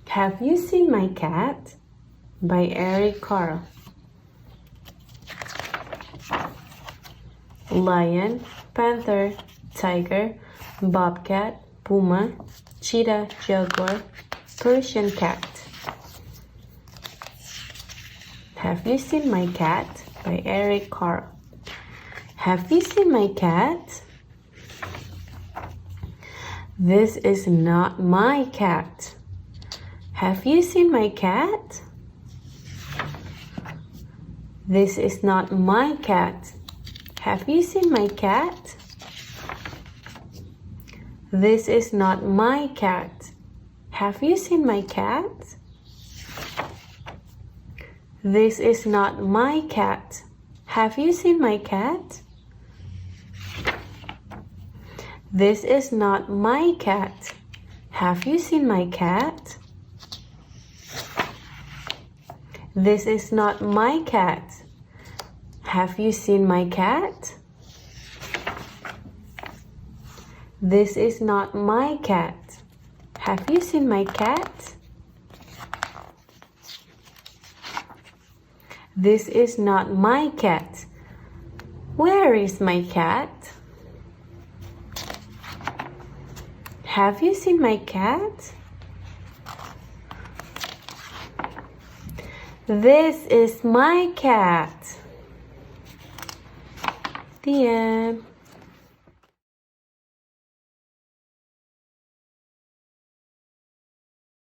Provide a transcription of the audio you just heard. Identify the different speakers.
Speaker 1: Have you seen my cat? By Eric Carle. Lion, panther, tiger, bobcat, puma, cheetah, jaguar, Persian cat. Have you seen my cat? By Eric Carle. Have you seen my cat? This is not my cat. Have you seen my cat? This is not my cat. Have you seen my cat? This is not my cat. Have you seen my cat? This is not my cat. Have you seen my cat? This is not my cat. Have you seen my cat? This is not my cat. Have you seen my cat? This is not my cat. Have you seen my cat? This is not my cat. Where is my cat? Have you seen my cat? This is my cat. The end.